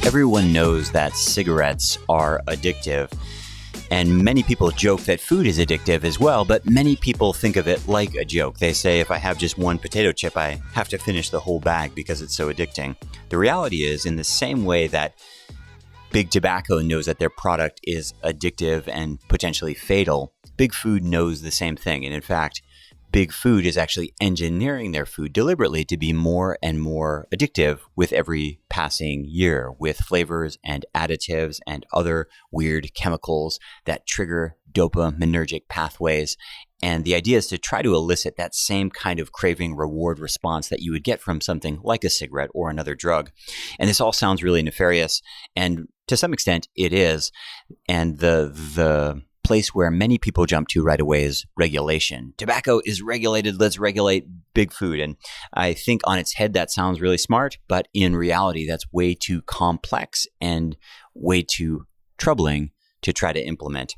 Everyone knows that cigarettes are addictive, and many people joke that food is addictive as well, but many people think of it like a joke. They say, if I have just one potato chip, I have to finish the whole bag because it's so addicting. The reality is, in the same way that Big Tobacco knows that their product is addictive and potentially fatal, Big Food knows the same thing. And in fact, Big Food is actually engineering their food deliberately to be more and more addictive with every passing year, with flavors and additives and other weird chemicals that trigger dopaminergic pathways. And the idea is to try to elicit that same kind of craving reward response that you would get from something like a cigarette or another drug. And this all sounds really nefarious, and to some extent it is. And the place where many people jump to right away is regulation. Tobacco is regulated. Let's regulate Big Food. And I think on its head, that sounds really smart, but in reality, that's way too complex and way too troubling to try to implement.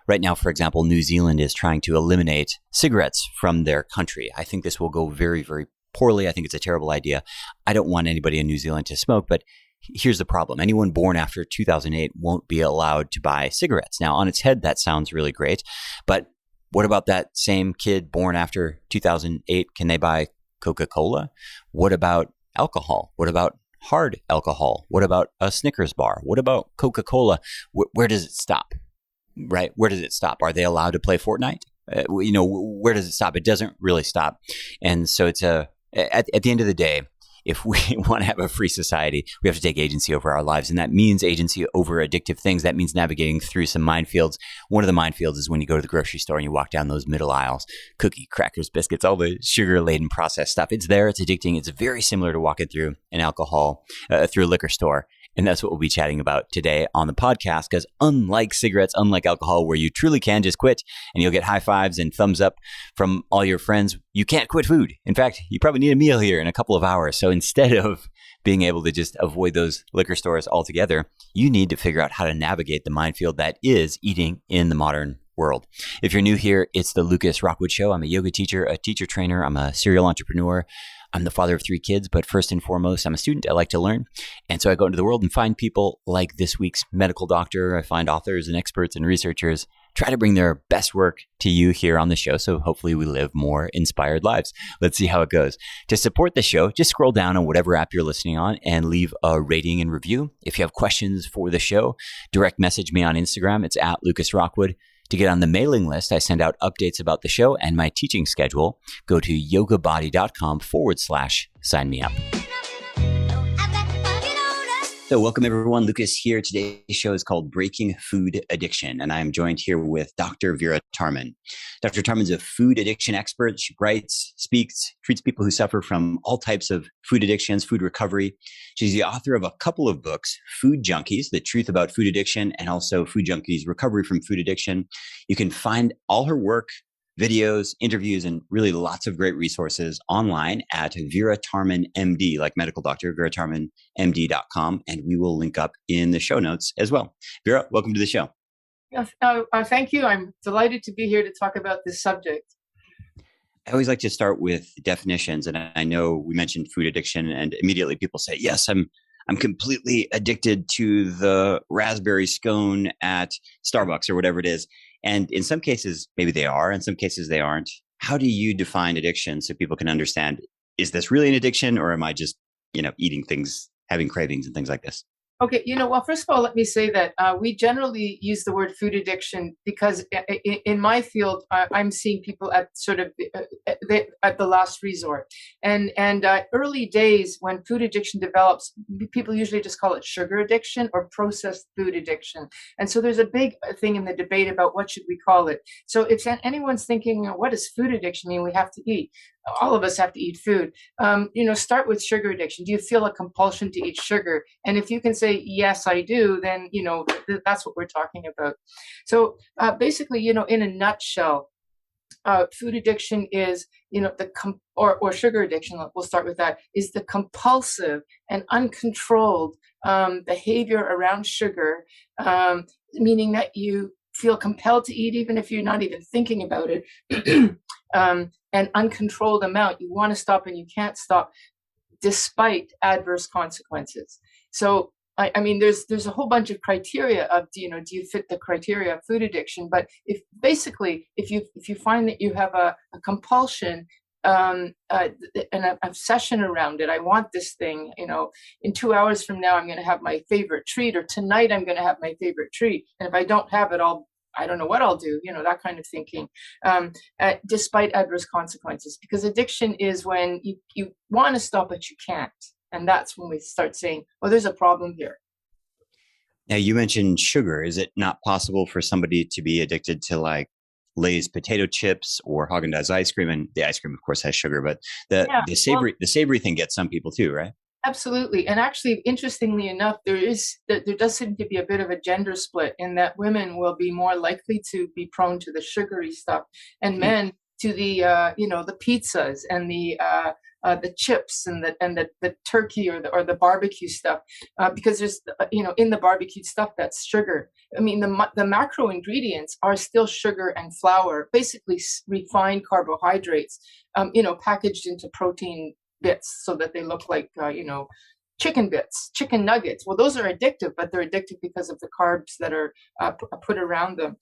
Right now, for example, New Zealand is trying to eliminate cigarettes from their country. I think this will go very, very poorly. I think it's a terrible idea. I don't want anybody in New Zealand to smoke, but here's the problem. Anyone born after 2008 won't be allowed to buy cigarettes. Now, on its head, that sounds really great. But what about that same kid born after 2008? Can they buy Coca-Cola? What about alcohol? What about hard alcohol? What about a Snickers bar? What about Coca-Cola? Where does it stop? Right? Where does it stop? Are they allowed to play Fortnite? Where does it stop? It doesn't really stop. And so it's at the end of the day, if we want to have a free society, we have to take agency over our lives. And that means agency over addictive things. That means navigating through some minefields. One of the minefields is when you go to the grocery store and you walk down those middle aisles, cookie, crackers, biscuits, all the sugar-laden processed stuff. It's there. It's addicting. It's very similar to walking through an alcohol, through a liquor store. And that's what we'll be chatting about today on the podcast, because unlike cigarettes, unlike alcohol, where you truly can just quit and you'll get high fives and thumbs up from all your friends, you can't quit food. In fact, you probably need a meal here in a couple of hours. So instead of being able to just avoid those liquor stores altogether, you need to figure out how to navigate the minefield that is eating in the modern world. If you're new here, it's the Lucas Rockwood Show. I'm a yoga teacher, a teacher trainer. I'm a serial entrepreneur. I'm the father of 3 kids, but first and foremost, I'm a student. I like to learn. And so I go into the world and find people like this week's medical doctor. I find authors and experts and researchers, try to bring their best work to you here on the show. So hopefully we live more inspired lives. Let's see how it goes. To support the show, just scroll down on whatever app you're listening on and leave a rating and review. If you have questions for the show, direct message me on Instagram. It's at Lucas Rockwood. To get on the mailing list, I send out updates about the show and my teaching schedule. Go to yogabody.com/sign me up. So welcome everyone, Lucas here. Today's show is called Breaking Food Addiction, and I'm joined here with Dr. Vera Tarman. Dr. Tarman's a food addiction expert. She writes, speaks, treats people who suffer from all types of food addictions, food recovery. She's the author of a couple of books, Food Junkies, The Truth About Food Addiction, and also Food Junkies, Recovery from Food Addiction. You can find all her work, videos, interviews, and really lots of great resources online at Vera Tarman MD, like medical doctor, veratarmanmd.com. And we will link up in the show notes as well. Vera, welcome to the show. Yes, thank you. I'm delighted to be here to talk about this subject. I always like to start with definitions. And I know we mentioned food addiction, and immediately people say, yes, I'm completely addicted to the raspberry scone at Starbucks or whatever it is. And in some cases, maybe they are. In some cases, they aren't. How do you define addiction so people can understand, is this really an addiction, or am I just, eating things, having cravings and things like this? Okay, well, first of all, let me say that we generally use the word food addiction because in my field, I'm seeing people at sort of at the last resort. And early days when food addiction develops, people usually just call it sugar addiction or processed food addiction. And so there's a big thing in the debate about what should we call it. So if anyone's thinking, what does food addiction mean? We have to eat. All of us have to eat food. Start with sugar addiction. Do you feel a compulsion to eat sugar? And if you can say, yes, I do, then, that's what we're talking about. So basically, in a nutshell, food addiction is, or sugar addiction, we'll start with that, is the compulsive and uncontrolled behavior around sugar, meaning that you feel compelled to eat even if you're not even thinking about it. An uncontrolled amount. You want to stop and you can't stop despite adverse consequences. So I mean, there's a whole bunch of criteria of, do you fit the criteria of food addiction? But if you find that you have a compulsion, an obsession around it, I want this thing, in 2 hours from now, I'm going to have my favorite treat, or tonight I'm going to have my favorite treat. And if I don't have it, I don't know what I'll do, that kind of thinking, despite adverse consequences. Because addiction is when you want to stop, but you can't. And that's when we start saying, oh, there's a problem here. Now, you mentioned sugar. Is it not possible for somebody to be addicted to like Lay's potato chips or Haagen-Dazs ice cream? And the ice cream, of course, has sugar, but the savory thing gets some people too, right? Absolutely. And actually, interestingly enough, there does seem to be a bit of a gender split in that women will be more likely to be prone to the sugary stuff, and men to the the pizzas and the chips and the turkey or the barbecue stuff, because there's in the barbecue stuff that's sugar. I mean, the macro ingredients are still sugar and flour, basically refined carbohydrates, packaged into protein bits so that they look like chicken bits, chicken nuggets. Well, those are addictive, but they're addictive because of the carbs that are put around them.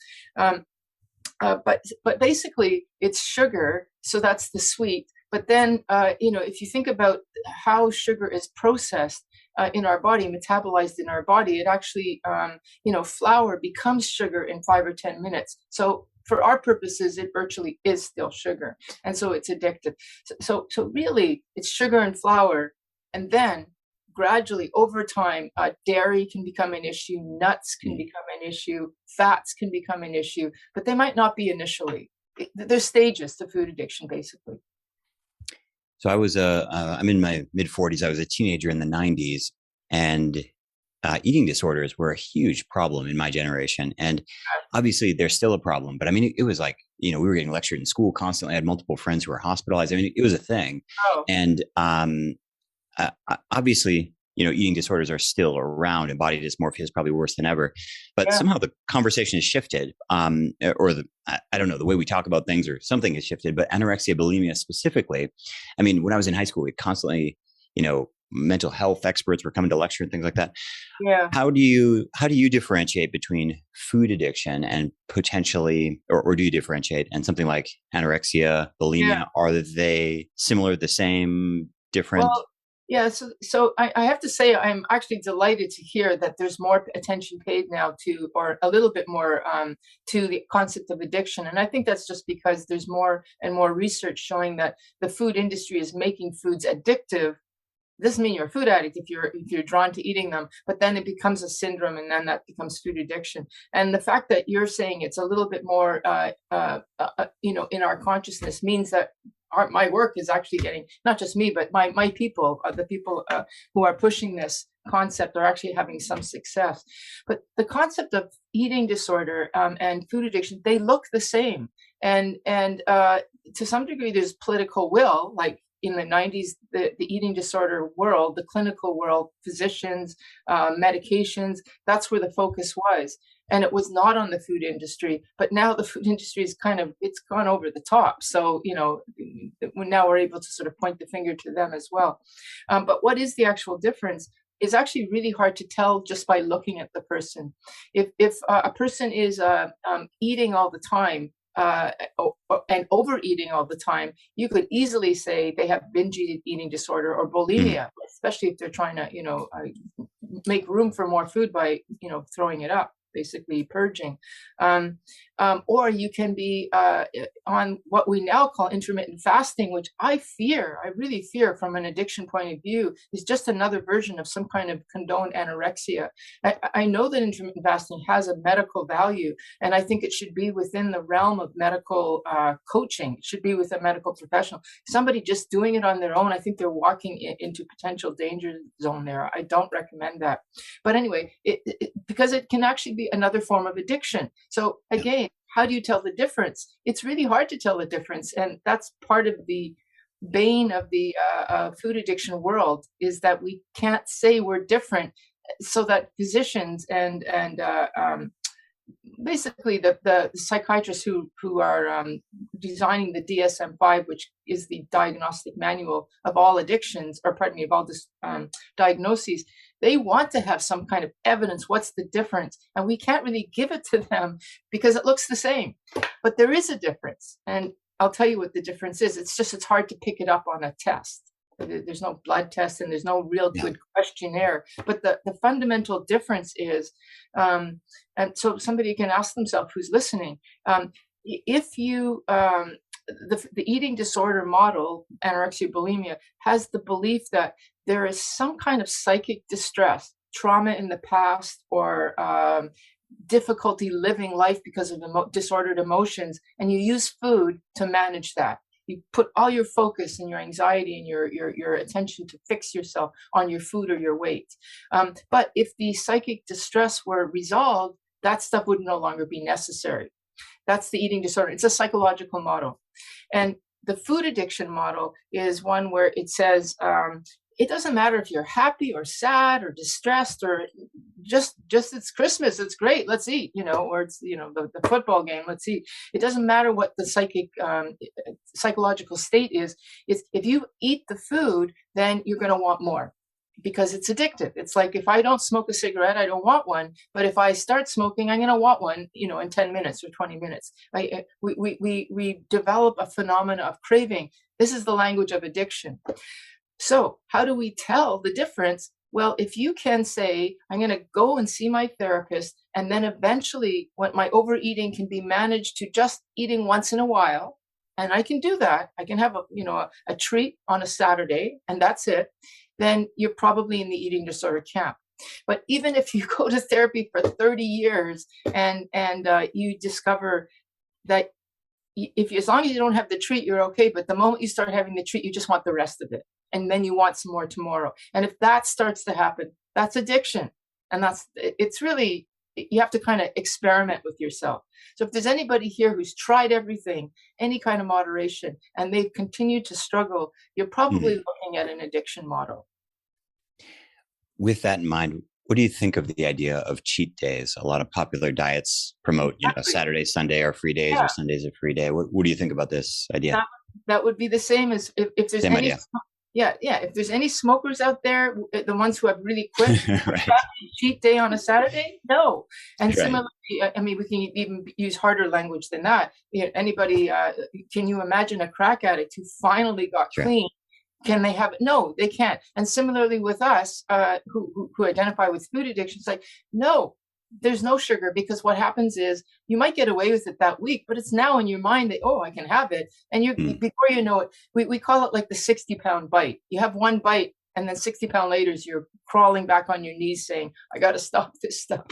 But basically, it's sugar, so that's the sweet. But then, if you think about how sugar is processed in our body, metabolized in our body, it actually, flour becomes sugar in 5 or 10 minutes. So for our purposes, it virtually is still sugar. And so it's addictive. So really, it's sugar and flour. And then gradually, over time, dairy can become an issue, nuts can become an issue, fats can become an issue, but they might not be initially. There's stages to food addiction, basically. So I'm in my mid 40s. I was a teenager in the 90s, and eating disorders were a huge problem in my generation. And obviously they're still a problem, but I mean, it was like, we were getting lectured in school constantly. I had multiple friends who were hospitalized. I mean, it was a thing. Oh. And obviously, eating disorders are still around, and body dysmorphia is probably worse than ever. But somehow the conversation has shifted, I don't know, the way we talk about things or something has shifted. But anorexia, bulimia specifically, I mean, when I was in high school, we constantly, mental health experts were coming to lecture and things like that. Yeah. How do you differentiate between food addiction and potentially, or do you differentiate, and something like anorexia, bulimia? Yeah. Are they similar, the same, different? Well, yeah, so I have to say I'm actually delighted to hear that there's more attention paid now to, or a little bit more to the concept of addiction. And I think that's just because there's more and more research showing that the food industry is making foods addictive. Doesn't mean you're a food addict if you're drawn to eating them, but then it becomes a syndrome, and then that becomes food addiction. And the fact that you're saying it's a little bit more, in our consciousness, means that my work is actually getting, not just me, but my people, the people who are pushing this concept, are actually having some success. But the concept of eating disorder and food addiction, they look the same, and to some degree, there's political will, like. In the 90s, the eating disorder world, the clinical world, physicians, medications, that's where the focus was. And it was not on the food industry. But now the food industry is it's gone over the top. So, now we're able to sort of point the finger to them as well. But what is the actual difference is actually really hard to tell just by looking at the person. If a person is eating all the time, and overeating all the time, you could easily say they have binge eating disorder or bulimia, especially if they're trying to, make room for more food by, throwing it up, basically purging. Or you can be on what we now call intermittent fasting, which I really fear from an addiction point of view, is just another version of some kind of condoned anorexia. I know that intermittent fasting has a medical value, and I think it should be within the realm of medical coaching. It should be with a medical professional. Somebody just doing it on their own, I think they're walking into potential danger zone there. I don't recommend that. But anyway, because it can actually be another form of addiction. So again, how do you tell the difference? It's really hard to tell the difference. And that's part of the bane of the food addiction world, is that we can't say we're different, so that physicians and basically the psychiatrists who are designing the DSM-5, which is the diagnostic manual of all addictions, or pardon me, of all diagnoses, They want to have some kind of evidence. What's the difference? And we can't really give it to them because it looks the same. But there is a difference. And I'll tell you what the difference is. It's hard to pick it up on a test. There's no blood test and there's no real good questionnaire. But the fundamental difference is, and so somebody can ask themselves who's listening, if you, the eating disorder model, anorexia, bulimia, has the belief that there is some kind of psychic distress, trauma in the past, or difficulty living life because of disordered emotions, and you use food to manage that. You put all your focus and your anxiety and your attention to fix yourself on your food or your weight. But if the psychic distress were resolved, that stuff would no longer be necessary. That's the eating disorder. It's a psychological model. And the food addiction model is one where it says, it doesn't matter if you're happy or sad or distressed or just it's Christmas, it's great, let's eat, or it's, the football game, let's eat. It doesn't matter what the psychological state is. It's if you eat the food, then you're going to want more because it's addictive. It's like if I don't smoke a cigarette, I don't want one. But if I start smoking, I'm going to want one, in 10 minutes or 20 minutes. We develop a phenomena of craving. This is the language of addiction. So how do we tell the difference? Well, if you can say, I'm going to go and see my therapist, and then eventually when my overeating can be managed to just eating once in a while, and I can do that, I can have a treat on a Saturday, and that's it, then you're probably in the eating disorder camp. But even if you go to therapy for 30 years and you discover that as long as you don't have the treat, you're okay. But the moment you start having the treat, you just want the rest of it. And then you want some more tomorrow. And if that starts to happen, that's addiction. And it's really, you have to kind of experiment with yourself. So if there's anybody here who's tried everything, any kind of moderation, and they've continued to struggle, you're probably looking at an addiction model. With that in mind, what do you think of the idea of cheat days? A lot of popular diets promote, Saturday, Sunday are free days, or Sundays are free day. What do you think about this idea? That would be the same as if there's any idea. Yeah. If there's any smokers out there, the ones who have really quit, right. Cheat day on a Saturday, no. And similarly, we can even use harder language than that. Anybody, can you imagine a crack addict who finally got clean? Can they have it? No, they can't. And similarly with us, who identify with food addiction, it's like, no, there's no sugar, because what happens is you might get away with it that week, but it's now in your mind that, I can have it. And before you know it, we call it like the 60-pound bite. You have one bite, and then 60 pounds later, you're crawling back on your knees saying, I got to stop this stuff.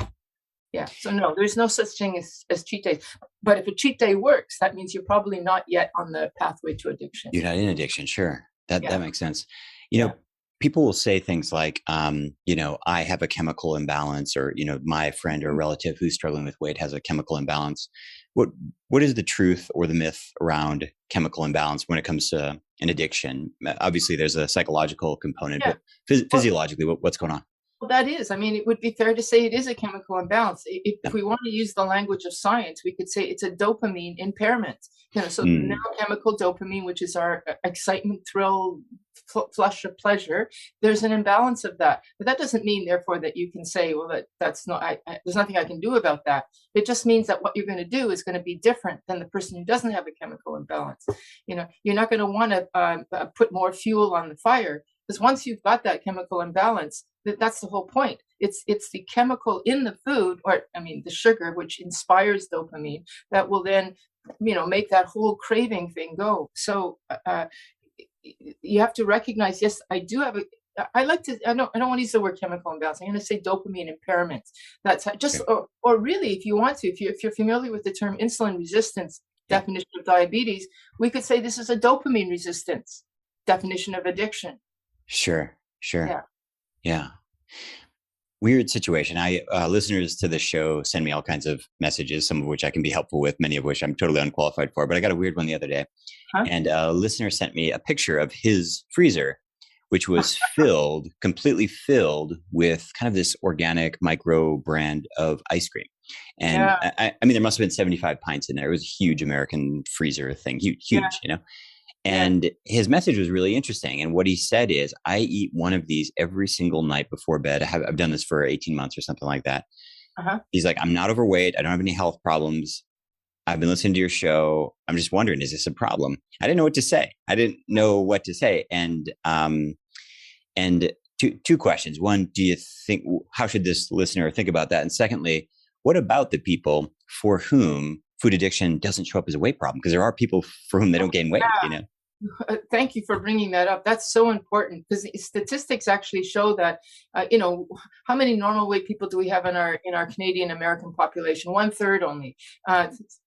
Yeah. So no, there's no such thing as cheat days. But if a cheat day works, that means you're probably not yet on the pathway to addiction. You're not in addiction. Sure. That makes sense. People will say things like, I have a chemical imbalance, or, my friend or relative who's struggling with weight has a chemical imbalance. What is the truth or the myth around chemical imbalance when it comes to an addiction? Obviously, there's a psychological component, but physiologically, what's going on? Well, that is. It would be fair to say it is a chemical imbalance. If we want to use the language of science, we could say it's a dopamine impairment. So neurochemical dopamine, which is our excitement, thrill, flush of pleasure, there's an imbalance of that. But that doesn't mean, therefore, that you can say, well, that's not. There's nothing I can do about that. It just means that what you're going to do is going to be different than the person who doesn't have a chemical imbalance. You're not going to want to put more fuel on the fire, because once you've got that chemical imbalance, that's the whole point. It's the chemical in the food, the sugar, which inspires dopamine, that will then, make that whole craving thing go. So you have to recognize, yes, I do have I don't want to use the word chemical imbalance. I'm going to say dopamine impairment. That's just, or really, if you want to, if you're familiar with the term insulin resistance definition of diabetes, we could say this is a dopamine resistance definition of addiction. Sure. Yeah. Weird situation. Listeners to the show send me all kinds of messages, some of which I can be helpful with, many of which I'm totally unqualified for. But I got a weird one the other day. And a listener sent me a picture of his freezer, which was completely filled with kind of this organic micro brand of ice cream. And there must have been 75 pints in there. It was a huge American freezer thing, huge, Yeah. And his message was really interesting. And what he said is, I eat one of these every single night before bed. I've done this for 18 months or something like that. Uh-huh. He's like, I'm not overweight. I don't have any health problems. I've been listening to your show. I'm just wondering, is this a problem? I didn't know what to say. I didn't know what to say. And two questions. One, do you think, how should this listener think about that? And secondly, what about the people for whom food addiction doesn't show up as a weight problem? Because there are people for whom they don't gain weight, you know? Thank you for bringing that up. That's so important because statistics actually show that, how many normal weight people do we have in our Canadian American population? 1/3 only.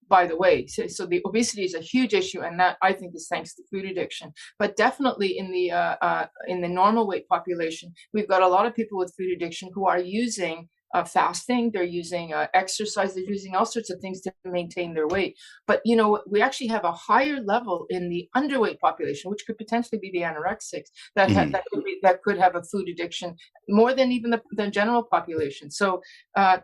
By the way, so the obesity is a huge issue, and that I think is thanks to food addiction. But definitely in the normal weight population, we've got a lot of people with food addiction who are using fasting, they're using exercise, they're using all sorts of things to maintain their weight. But we actually have a higher level in the underweight population, which could potentially be the anorexics that could have a food addiction more than even the general population. So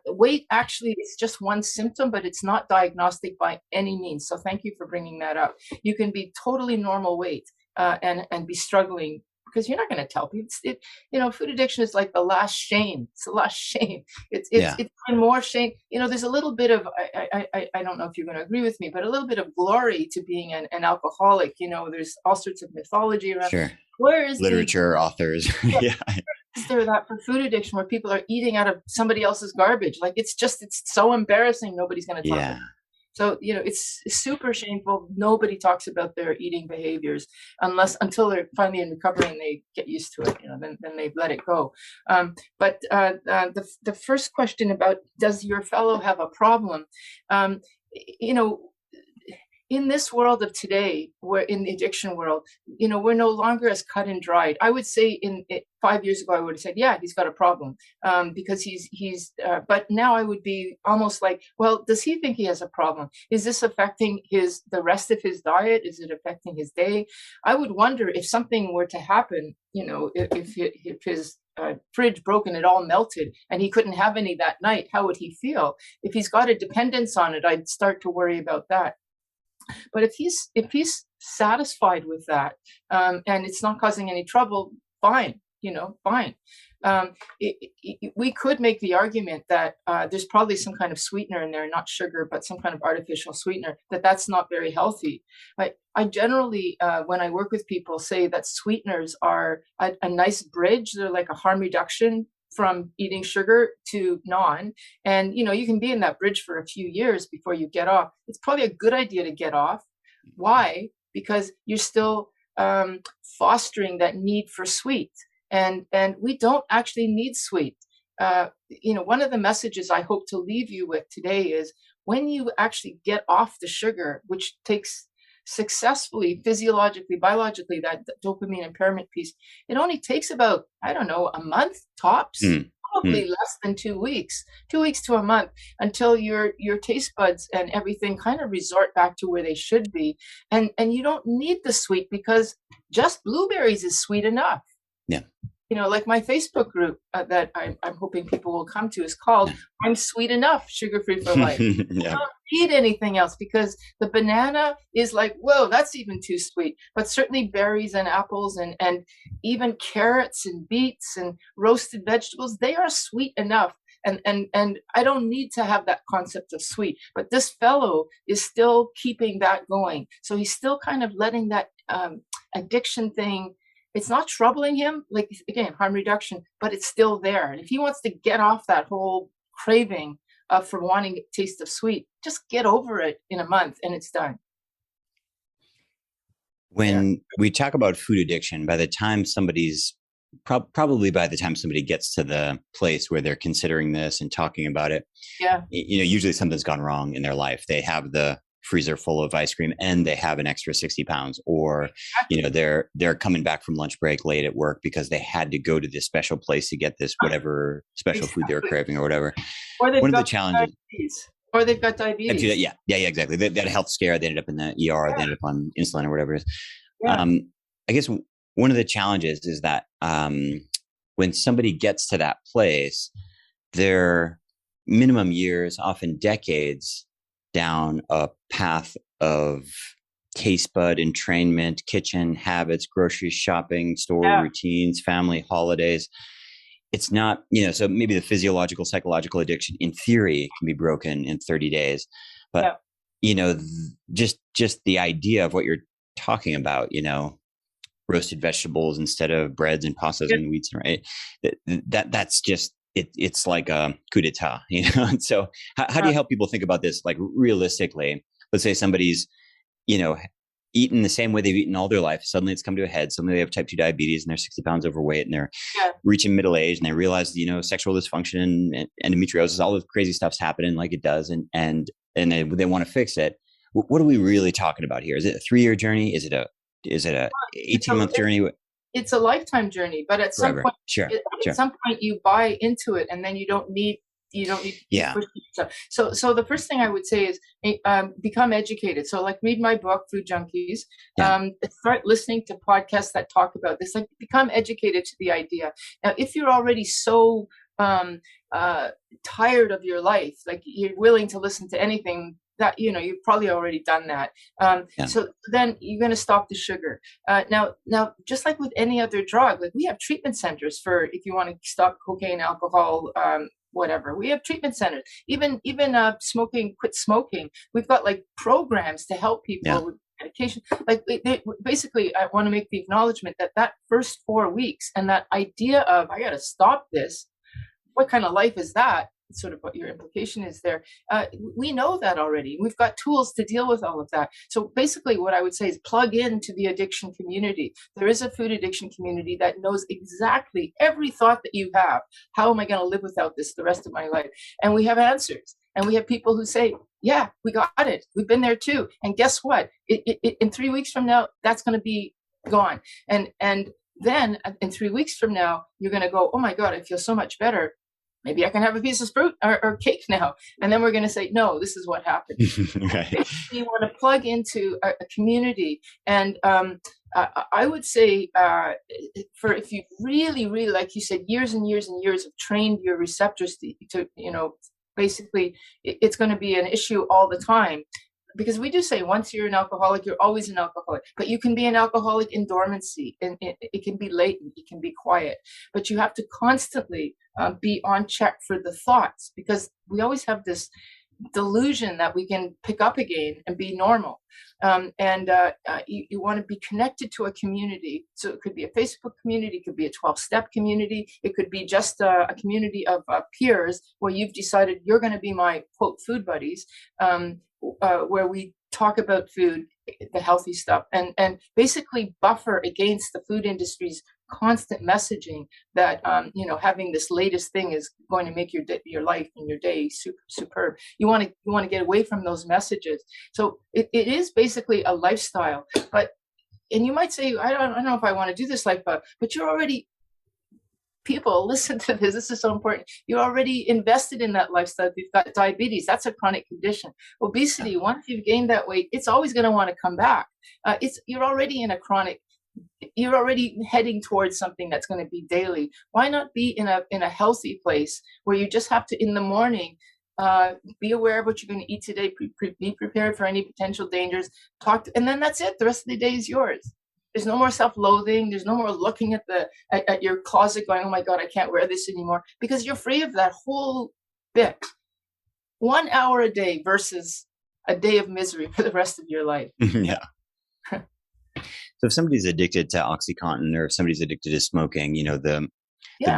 weight actually is just one symptom, but it's not diagnostic by any means. So thank you for bringing that up. You can be totally normal weight and be struggling, because you're not going to tell people. Food addiction is like the last shame. It's the last shame. It's more shame. There's a little bit of, I don't know if you're going to agree with me, but a little bit of glory to being an alcoholic. There's all sorts of mythology around. Sure. Where is literature, authors? Yeah. Is there that for food addiction where people are eating out of somebody else's garbage? Like it's so embarrassing. Nobody's going to talk about it. So, it's super shameful. Nobody talks about their eating behaviors until they're finally in recovery and they get used to it. Then they let it go. But the first question about, does your fellow have a problem? In this world of today, we're in the addiction world, we're no longer as cut and dried. I would say 5 years ago, I would have said, yeah, he's got a problem, because but now I would be almost like, well, does he think he has a problem? Is this affecting the rest of his diet? Is it affecting his day? I would wonder if something were to happen, if his fridge broke and it all melted and he couldn't have any that night, how would he feel? If he's got a dependence on it, I'd start to worry about that. But if he's satisfied with that, and it's not causing any trouble, fine, fine. We could make the argument that there's probably some kind of sweetener in there, not sugar, but some kind of artificial sweetener, that's not very healthy. I generally, when I work with people, say that sweeteners are a nice bridge. They're like a harm reduction from eating sugar to non. And, you can be in that bridge for a few years before you get off. It's probably a good idea to get off. Why? Because you're still fostering that need for sweet. And we don't actually need sweet. One of the messages I hope to leave you with today is, when you actually get off the sugar, which takes successfully, physiologically, biologically, that dopamine impairment piece, it only takes about, I don't know, a month tops, probably less than 2 weeks, 2 weeks to a month, until your taste buds and everything kind of resort back to where they should be. And you don't need the sweet, because just blueberries is sweet enough. Yeah. Like my Facebook group that I'm hoping people will come to is called "I'm Sweet Enough, Sugar-Free for Life." Yeah. You don't need anything else, because the banana is like, whoa, that's even too sweet. But certainly berries and apples and even carrots and beets and roasted vegetables, they are sweet enough. And I don't need to have that concept of sweet. But this fellow is still keeping that going. So he's still kind of letting that addiction thing, it's not troubling him, like, again, harm reduction, but it's still there. And if he wants to get off that whole craving for wanting a taste of sweet, just get over it in a month and it's done. When we talk about food addiction, by the time somebody's probably by the time somebody gets to the place where they're considering this and talking about it, usually something's gone wrong in their life. They have the freezer full of ice cream and they have an extra 60 pounds, or, they're coming back from lunch break late at work because they had to go to this special place to get this whatever special food they were craving or whatever. Or one of the challenges. Or they've got diabetes. Yeah, exactly. They had a health scare. They ended up in the ER. They ended up on insulin or whatever it is. Yeah. I guess one of the challenges is that when somebody gets to that place, their minimum years, often decades, down a path of taste bud entrainment, kitchen habits, grocery shopping, store routines, family holidays. It's not, so maybe the physiological, psychological addiction in theory can be broken in 30 days. But, just the idea of what you're talking about, roasted vegetables instead of breads and pastas and wheats, right? That's just, it's like a coup d'etat, And so how do you help people think about this? Like realistically, let's say somebody's, eaten the same way they've eaten all their life. Suddenly it's come to a head. Suddenly they have type 2 diabetes and they're 60 pounds overweight and they're reaching middle age and they realize, sexual dysfunction and endometriosis, all the crazy stuff's happening like it does. And they want to fix it. What are we really talking about here? Is it a 3-year journey? Is it a 18-month journey? It's a lifetime journey, but at some point, some point you buy into it and then you don't need to push yourself. So the first thing I would say is become educated. So like read my book, Food Junkies. Start listening to podcasts that talk about this. Like become educated to the idea. Now, if you're already so tired of your life, like you're willing to listen to anything, that you've probably already done that. So then you're going to stop the sugar. Now, just like with any other drug, like we have treatment centers for if you want to stop cocaine, alcohol, whatever. We have treatment centers. Even smoking, quit smoking. We've got like programs to help people with medication. Like basically, I want to make the acknowledgement that first 4 weeks and that idea of I got to stop this. What kind of life is that? Sort of what your implication is there. We know that already. We've got tools to deal with all of that. So basically what I would say is plug into the addiction community. There is a food addiction community that knows exactly every thought that you have. How am I going to live without this the rest of my life? And we have answers. And we have people who say, yeah, we got it. We've been there too. And guess what? In 3 weeks from now, that's going to be gone. And then in 3 weeks from now, you're going to go, oh my God, I feel so much better. Maybe I can have a piece of fruit or cake now. And then we're going to say, no, this is what happened. Right. You want to plug into a community. And I would say for if you really, really, like you said, years and years and years have trained your receptors to basically it's going to be an issue all the time. Because we do say once you're an alcoholic, you're always an alcoholic. But you can be an alcoholic in dormancy, and it can be latent, it can be quiet. But you have to constantly be on check for the thoughts, because we always have this delusion that we can pick up again and be normal. You want to be connected to a community. So it could be a Facebook community, it could be a 12-step community, it could be just a community of peers where you've decided you're going to be my, quote, food buddies, where we talk about food, the healthy stuff, and basically buffer against the food industry's constant messaging that having this latest thing is going to make your life and your day superb. You want to get away from those messages. So it is basically a lifestyle. And you might say, I don't know if I want to do this life, but you're already. People, listen to this. This is so important. You're already invested in that lifestyle. If you've got diabetes, that's a chronic condition. Obesity, once you've gained that weight, it's always going to want to come back. You're already in a chronic. You're already heading towards something that's going to be daily. Why not be in a healthy place where you just have to in the morning be aware of what you're going to eat today. Be prepared for any potential dangers. And then that's it. The rest of the day is yours. There's no more self-loathing. There's no more looking at your closet going, oh my God, I can't wear this anymore, because you're free of that whole bit. 1 hour a day versus a day of misery for the rest of your life. Yeah. So if somebody's addicted to OxyContin or if somebody's addicted to smoking, the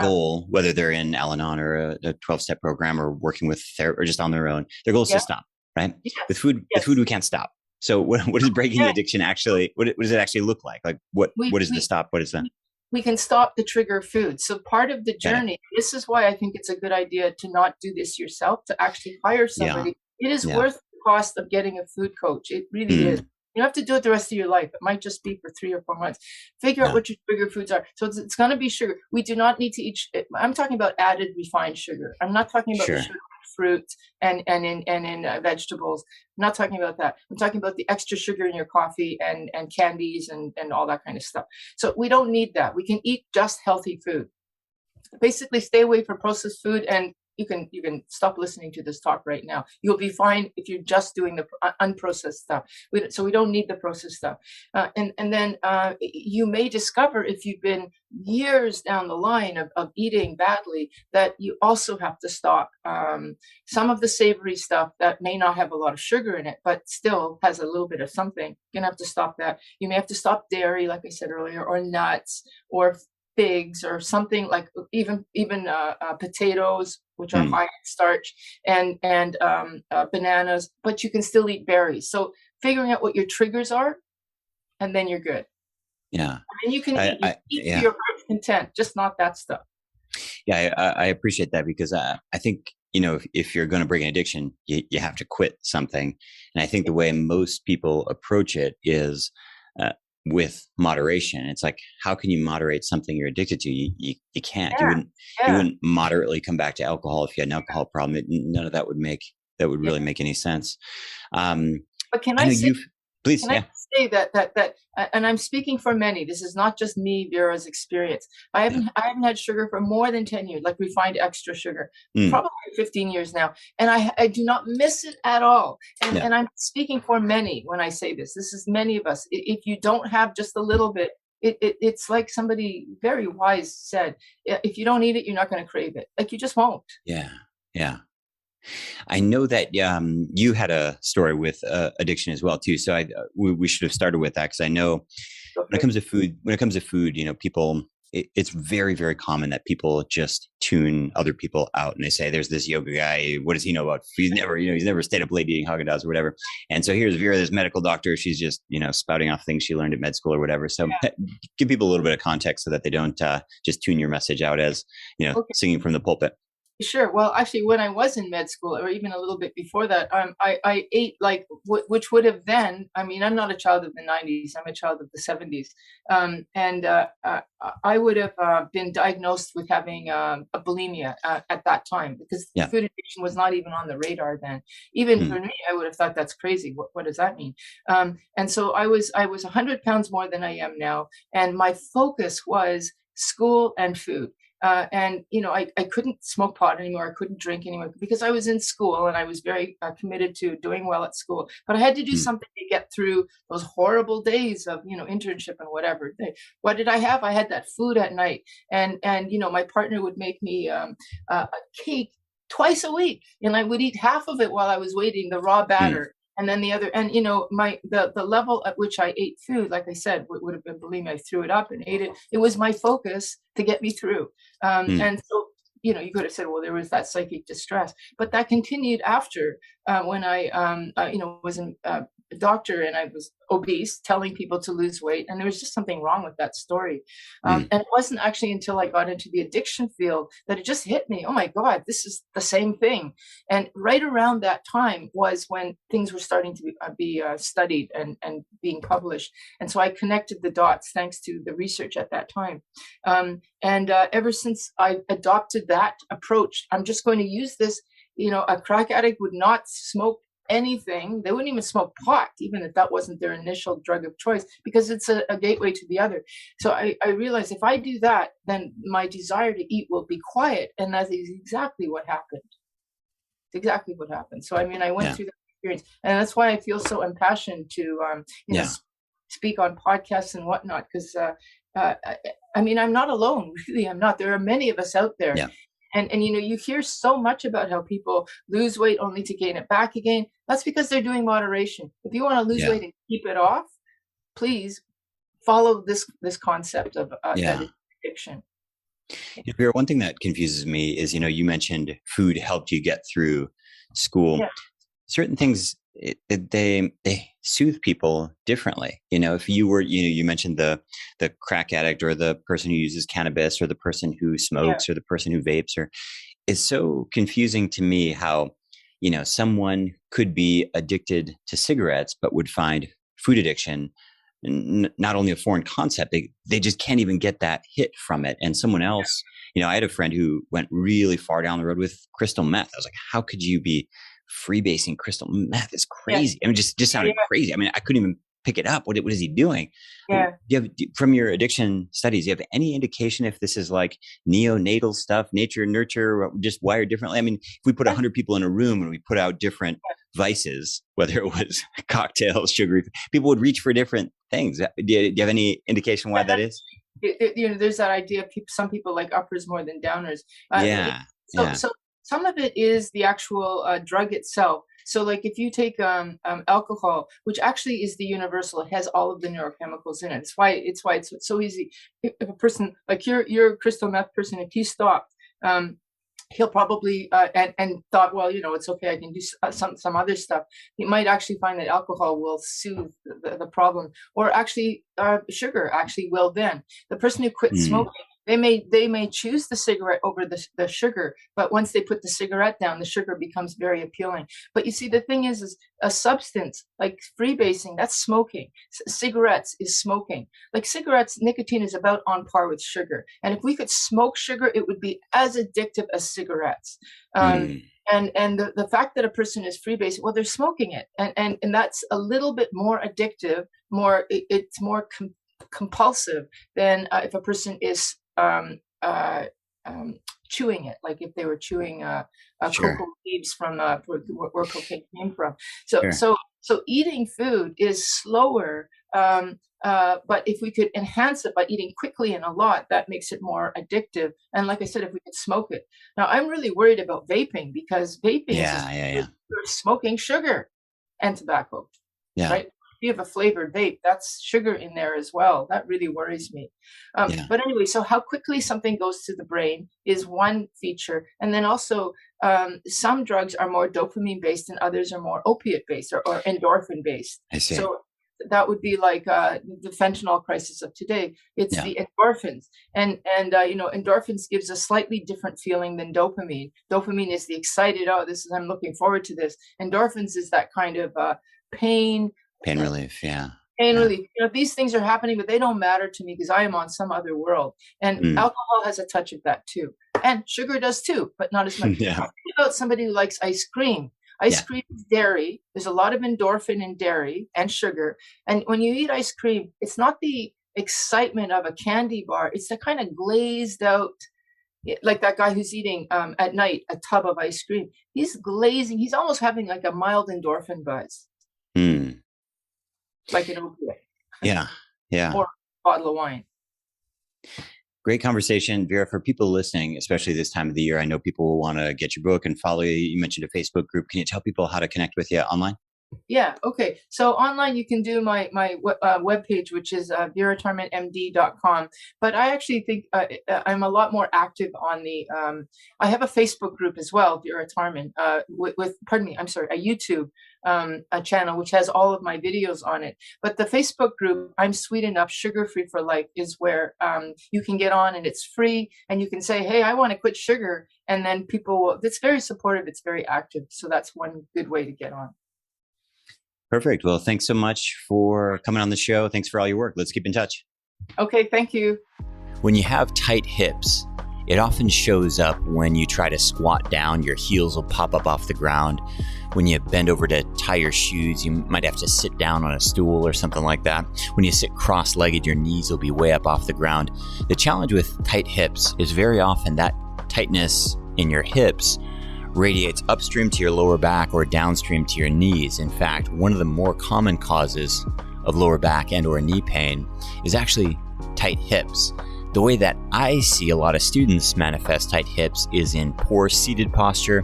goal, whether they're in Al-Anon or a 12-step program or working with therapy or just on their own, their goal is to stop, right? Yes. With food, we can't stop. So what is breaking the addiction actually? What does it actually look like? Like what is the stop? What is that? We can stop the trigger food. So part of the journey, this is why I think it's a good idea to not do this yourself, to actually hire somebody. Yeah. It is worth the cost of getting a food coach. It really is. You don't have to do it the rest of your life. It might just be for 3 or 4 months. Figure out what your trigger foods are. So it's going to be sugar. We do not need to eat. I'm talking about added refined sugar. I'm not talking about the sugar in fruit and in vegetables. I'm not talking about that. I'm talking about the extra sugar in your coffee and candies and all that kind of stuff. So we don't need that. We can eat just healthy food. Basically, stay away from processed food and you can stop listening to this talk right now. You'll be fine if you're just doing the unprocessed stuff. So we don't need the processed stuff. And then you may discover, if you've been years down the line of eating badly, that you also have to stop some of the savory stuff that may not have a lot of sugar in it, but still has a little bit of something. You're gonna have to stop that. You may have to stop dairy, like I said earlier, or nuts, or figs, or something like even potatoes, which are high in starch, and bananas, but you can still eat berries. So figuring out what your triggers are, and then you're good. Yeah. And you can eat to your heart's content, just not that stuff. Yeah, I appreciate that, because I think, if you're going to break an addiction, you have to quit something. And I think the way most people approach it is with moderation. It's like, how can you moderate something you're addicted to? You can't. Yeah. You wouldn't moderately come back to alcohol if you had an alcohol problem. None of that would really make any sense. But can I say? Please, I say that, and I'm speaking for many. This is not just me, Vera's experience. I haven't had sugar for more than 10 years, like refined extra sugar, probably 15 years now, and I do not miss it at all. And I'm speaking for many when I say this. This is many of us. If you don't have just a little bit, it's like somebody very wise said: if you don't eat it, you're not going to crave it. Like, you just won't. Yeah. I know that you had a story with addiction as well too. So we should have started with that, because I know when it comes to food, people. It's very, very common that people just tune other people out, and they say, "There's this yoga guy. What does he know about food? He's never stayed up late eating Haagen-Dazs or whatever." And so here's Vera, this medical doctor. She's just spouting off things she learned at med school or whatever. So give people a little bit of context so that they don't just tune your message out as singing from the pulpit. Sure. Well, actually, when I was in med school, or even a little bit before that, I ate like which would have then. I mean, I'm not a child of the '90s. I'm a child of the '70s, and I would have been diagnosed with having a bulimia at that time, because food addiction was not even on the radar then. Even for me, I would have thought, that's crazy. What does that mean? And so I was 100 pounds more than I am now, and my focus was school and food. And I couldn't smoke pot anymore. I couldn't drink anymore, because I was in school, and I was very committed to doing well at school. But I had to do something to get through those horrible days of internship and whatever. What did I have? I had that food at night, and my partner would make me a cake twice a week, and I would eat half of it while I was waiting, the raw batter. And then the other, and the level at which I ate food, like I said, would have been bulimia. I threw it up and ate it. It was my focus to get me through. And so, you could have said, well, there was that psychic distress, but that continued after when I, was a doctor, and I was obese, telling people to lose weight. And there was just something wrong with that story. And it wasn't actually until I got into the addiction field that it just hit me. Oh my God, this is the same thing. And right around that time was when things were starting to be studied and being published. And so I connected the dots thanks to the research at that time. And ever since I adopted that approach, I'm just going to use this. A crack addict would not smoke anything. They wouldn't even smoke pot, even if that wasn't their initial drug of choice, because it's a gateway to the other. So I realized, if I do that, then my desire to eat will be quiet. And that is exactly what happened. Exactly what happened. So, I mean, I went through that experience, and that's why I feel so impassioned to, speak on podcasts and whatnot, because, I mean, I'm not alone. Really, I'm not. There are many of us out there. Yeah. And you hear so much about how people lose weight only to gain it back again. That's because they're doing moderation. If you want to lose weight and keep it off, please follow this concept of addiction. Vera, one thing that confuses me is, you mentioned food helped you get through school. Yeah. Certain things, they soothe people differently. If you were, you mentioned the crack addict, or the person who uses cannabis, or the person who smokes, or the person who vapes, it's so confusing to me how, someone could be addicted to cigarettes, but would find food addiction not only a foreign concept, they just can't even get that hit from it. And someone else, I had a friend who went really far down the road with crystal meth. I was like, how could you be freebasing crystal meth? It's crazy. I mean, just sounded crazy. I mean, I couldn't even pick it up. What is he doing? Yeah. From your addiction studies, do you have any indication if this is like neonatal stuff, nature, nurture, just wired differently? I mean, if we put 100 people in a room and we put out different vices, whether it was cocktails, sugary, people would reach for different things. Do you have any indication why that is? There's that idea of some people like uppers more than downers. So some of it is the actual drug itself. So like if you take alcohol, which actually is the universal, it has all of the neurochemicals in it. It's why it's so easy. If a person like you're a crystal meth person, if he stopped, he'll probably and thought, well, it's okay, I can do some other stuff. He might actually find that alcohol will soothe the problem, or actually sugar actually will. Then the person who quit smoking, they may choose the cigarette over the sugar, but once they put the cigarette down, the sugar becomes very appealing. But you see, the thing is a substance like freebasing, that's smoking. Cigarettes is smoking. Like cigarettes, nicotine is about on par with sugar. And if we could smoke sugar, it would be as addictive as cigarettes. And the fact that a person is freebasing, well, they're smoking it, and that's a little bit more addictive. It's more compulsive than if a person is chewing it, like if they were chewing cocoa leaves from where cocaine came from. So eating food is slower, but if we could enhance it by eating quickly and a lot, that makes it more addictive. And like I said, if we could smoke it. Now, I'm really worried about vaping, because vaping is smoking sugar and tobacco, right? You have a flavored vape, that's sugar in there as well. That really worries me. But anyway, so how quickly something goes to the brain is one feature. And then also some drugs are more dopamine based and others are more opiate based or endorphin based. I see. So that would be like the fentanyl crisis of today. It's the endorphins. And endorphins gives a slightly different feeling than dopamine. Dopamine is the excited, I'm looking forward to this. Endorphins is that kind of pain relief. Pain relief. These things are happening, but they don't matter to me because I am on some other world. And alcohol has a touch of that too. And sugar does too, but not as much. Think about somebody who likes ice cream. Ice cream is dairy. There's a lot of endorphin in dairy and sugar. And when you eat ice cream, it's not the excitement of a candy bar. It's the kind of glazed out, like that guy who's eating at night a tub of ice cream. He's glazing. He's almost having like a mild endorphin buzz. Like an opiate. Or a bottle of wine. Great conversation, Vera. For people listening, especially this time of the year, I know people will want to get your book and follow you. You mentioned a Facebook group. Can you tell people how to connect with you online? Yeah. Okay. So online, you can do my webpage, which is veratarmanmd.com. But I actually think I'm a lot more active on I have a Facebook group as well, Vera Tarman, a YouTube a channel, which has all of my videos on it. But the Facebook group, I'm Sweet Enough, Sugar Free for Life, is where you can get on and it's free. And you can say, hey, I want to quit sugar. And then it's very supportive. It's very active. So that's one good way to get on. Perfect. Well, thanks so much for coming on the show. Thanks for all your work. Let's keep in touch. Okay. Thank you. When you have tight hips, it often shows up when you try to squat down, your heels will pop up off the ground. When you bend over to tie your shoes, you might have to sit down on a stool or something like that. When you sit cross-legged, your knees will be way up off the ground. The challenge with tight hips is very often that tightness in your hips radiates upstream to your lower back or downstream to your knees. In fact, one of the more common causes of lower back and or knee pain is actually tight hips. The way that I see a lot of students manifest tight hips is in poor seated posture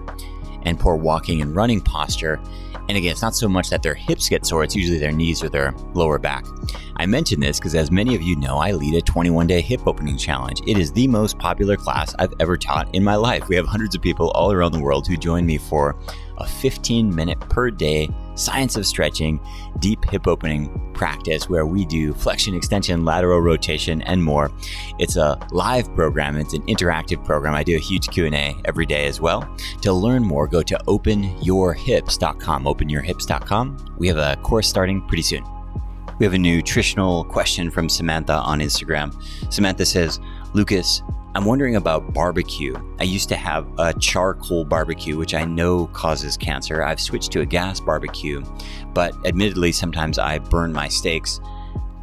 and poor walking and running posture. And again, it's not so much that their hips get sore, it's usually their knees or their lower back. I mention this because, as many of you know, I lead a 21-day hip opening challenge. It is the most popular class I've ever taught in my life. We have hundreds of people all around the world who join me for a 15-minute per day science of stretching, deep hip opening practice where we do flexion, extension, lateral rotation, and more. It's a live program. It's an interactive program. I do a huge Q&A every day as well. To learn more, go to openyourhips.com, openyourhips.com. We have a course starting pretty soon. We have a nutritional question from Samantha on Instagram. Samantha says, Lucas, I'm wondering about barbecue. I used to have a charcoal barbecue, which I know causes cancer. I've switched to a gas barbecue, but admittedly, sometimes I burn my steaks.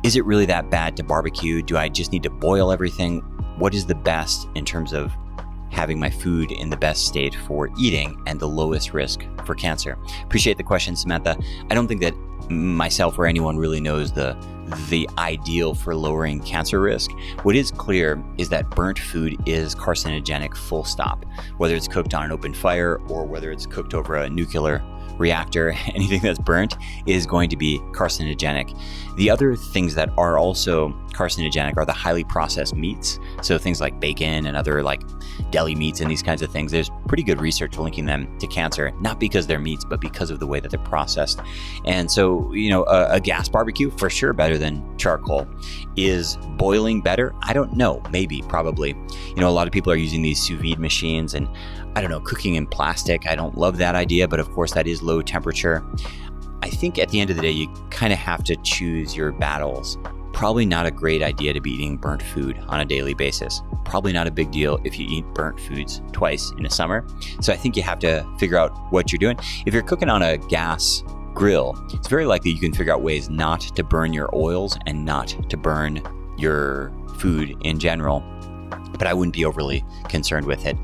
Is it really that bad to barbecue? Do I just need to boil everything? What is the best in terms of having my food in the best state for eating and the lowest risk for cancer? Appreciate the question, Samantha. I don't think that myself or anyone really knows the ideal for lowering cancer risk. What is clear is that burnt food is carcinogenic, full stop. Whether it's cooked on an open fire or whether it's cooked over a nuclear reactor, anything that's burnt is going to be carcinogenic. The other things that are also carcinogenic are the highly processed meats. So things like bacon and other like deli meats and these kinds of things. There's pretty good research linking them to cancer, not because they're meats, but because of the way that they're processed. And so, a gas barbecue for sure better than charcoal. Is boiling better? I don't know. Maybe, probably. A lot of people are using these sous vide machines and I don't know, cooking in plastic. I don't love that idea, but of course that is low temperature. I think at the end of the day, you kind of have to choose your battles. Probably not a great idea to be eating burnt food on a daily basis. Probably not a big deal if you eat burnt foods twice in a summer. So I think you have to figure out what you're doing. If you're cooking on a gas grill, it's very likely you can figure out ways not to burn your oils and not to burn your food in general. But I wouldn't be overly concerned with it.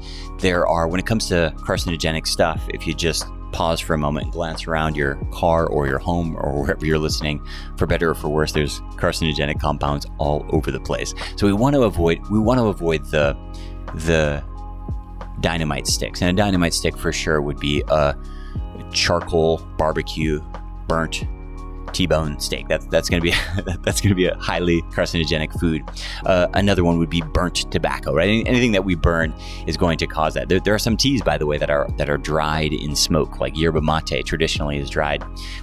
When it comes to carcinogenic stuff, if you just pause for a moment and glance around your car or your home or wherever you're listening, for better or for worse, there's carcinogenic compounds all over the place. So we want to avoid the dynamite sticks. And a dynamite stick for sure would be a charcoal barbecue burnt T-bone steak. That's going to be a highly carcinogenic food. Another one would be burnt tobacco, right? Anything that we burn is going to cause that. There are some teas, by the way, that are dried in smoke, like yerba mate traditionally is dried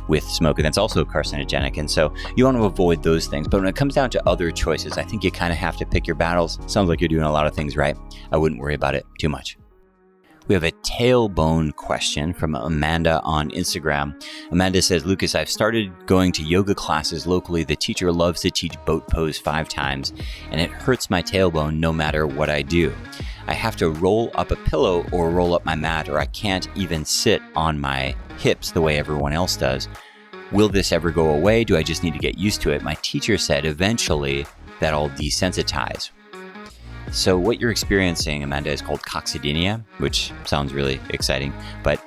with smoke, and that's also carcinogenic. And so you want to avoid those things. But when it comes down to other choices, I think you kind of have to pick your battles. Sounds like you're doing a lot of things right. I wouldn't worry about it too much. We have a tailbone question from Amanda on Instagram. Amanda says, Lucas, I've started going to yoga classes locally. The teacher loves to teach boat pose 5 times, and it hurts my tailbone no matter what I do. I have to roll up a pillow or roll up my mat, or I can't even sit on my hips the way everyone else does. Will this ever go away? Do I just need to get used to it? My teacher said eventually that I'll desensitize. So what you're experiencing, Amanda, is called coccydynia, which sounds really exciting, but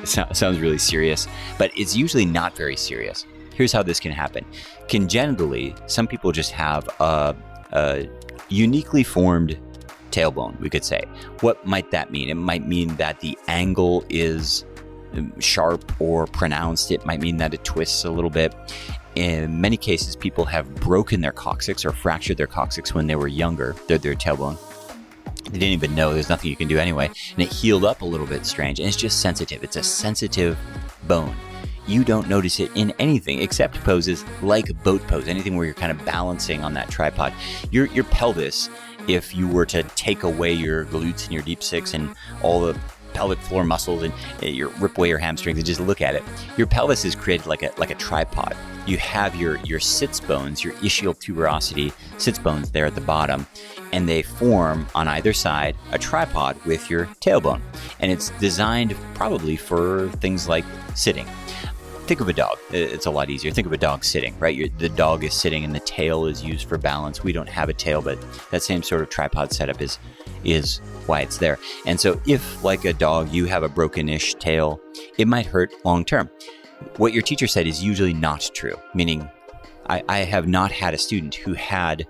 sounds really serious, but it's usually not very serious. Here's how this can happen. Congenitally, some people just have a uniquely formed tailbone, we could say. What might that mean? It might mean that the angle is sharp or pronounced. It might mean that it twists a little bit. In many cases, people have broken their coccyx or fractured their coccyx when they were younger, their tailbone. They didn't even know. There's nothing you can do anyway. And it healed up a little bit strange. And it's just sensitive. It's a sensitive bone. You don't notice it in anything except poses like boat pose, anything where you're kind of balancing on that tripod. Your pelvis, if you were to take away your glutes and your deep six and all the pelvic floor muscles and you rip away your hamstrings and just look at it, your pelvis is created like a tripod. You have your sits bones, your ischial tuberosity sits bones there at the bottom, and they form on either side a tripod with your tailbone. And it's designed probably for things like sitting. Think of a dog. It's a lot easier. Think of a dog sitting, right? The dog is sitting and the tail is used for balance. We don't have a tail, but that same sort of tripod setup is why it's there. And so if, like a dog, you have a broken-ish tail, it might hurt long term. What your teacher said is usually not true, meaning I have not had a student who had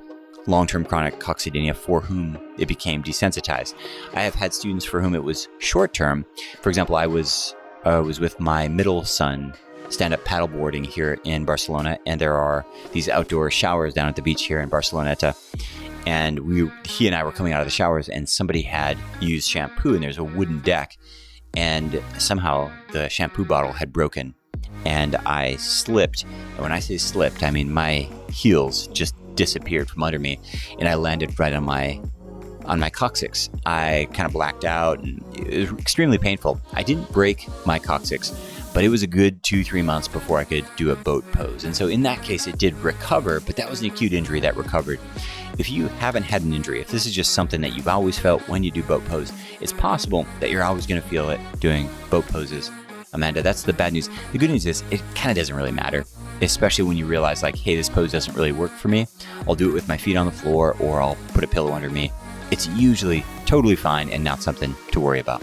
long-term chronic coccydynia for whom it became desensitized. I have had students for whom it was short-term. For example, I was with my middle son stand-up paddleboarding here in Barcelona, and there are these outdoor showers down at the beach here in Barceloneta. And he and I were coming out of the showers, and somebody had used shampoo, and there's a wooden deck, and somehow the shampoo bottle had broken, and I slipped. And when I say slipped, I mean my heels just disappeared from under me, and I landed right on my coccyx. I kind of blacked out, and it was extremely painful. I didn't break my coccyx, but it was a good 2-3 months before I could do a boat pose. And so in that case, it did recover, but that was an acute injury that recovered. If you haven't had an injury, if this is just something that you've always felt when you do boat pose, it's possible that you're always going to feel it doing boat poses. Amanda, that's the bad news. The good news is it kind of doesn't really matter, especially when you realize like, hey, this pose doesn't really work for me. I'll do it with my feet on the floor or I'll put a pillow under me. It's usually totally fine and not something to worry about.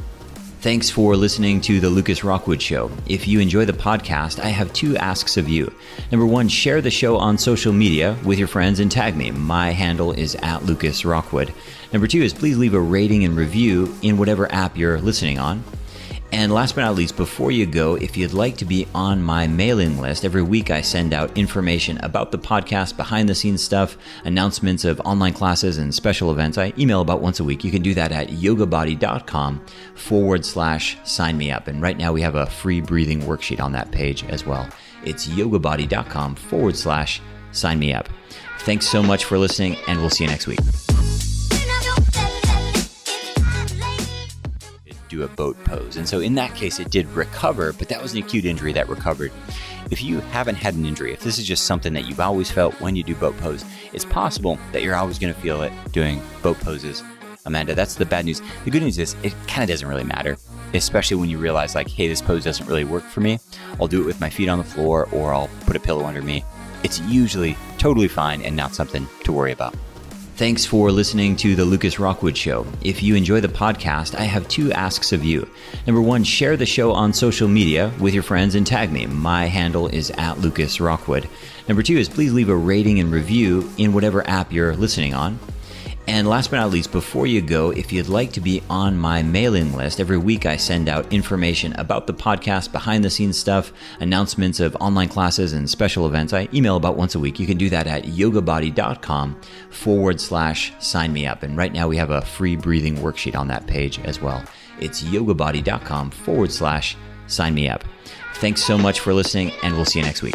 Thanks for listening to the Lucas Rockwood Show. If you enjoy the podcast, I have 2 asks of you. Number 1, share the show on social media with your friends and tag me. My handle is @LucasRockwood. Number 2 is please leave a rating and review in whatever app you're listening on. And last but not least, before you go, if you'd like to be on my mailing list, every week I send out information about the podcast, behind the scenes stuff, announcements of online classes and special events. I email about once a week. You can do that at yogabody.com/sign me up. And right now we have a free breathing worksheet on that page as well. It's yogabody.com/sign me up. Thanks so much for listening, and we'll see you next week. Do a boat pose. And so in that case, it did recover, but that was an acute injury that recovered. If you haven't had an injury, if this is just something that you've always felt when you do boat pose, it's possible that you're always going to feel it doing boat poses. Amanda, that's the bad news. The good news is it kind of doesn't really matter, especially when you realize like, hey, this pose doesn't really work for me. I'll do it with my feet on the floor or I'll put a pillow under me. It's usually totally fine and not something to worry about. Thanks for listening to the Lucas Rockwood Show. If you enjoy the podcast, I have 2 asks of you. Number 1, share the show on social media with your friends and tag me. My handle is @LucasRockwood. Number 2 is please leave a rating and review in whatever app you're listening on. And last but not least, before you go, if you'd like to be on my mailing list, every week I send out information about the podcast, behind the scenes stuff, announcements of online classes and special events. I email about once a week. You can do that at yogabody.com/sign me up. And right now we have a free breathing worksheet on that page as well. It's yogabody.com/sign me up. Thanks so much for listening, and we'll see you next week.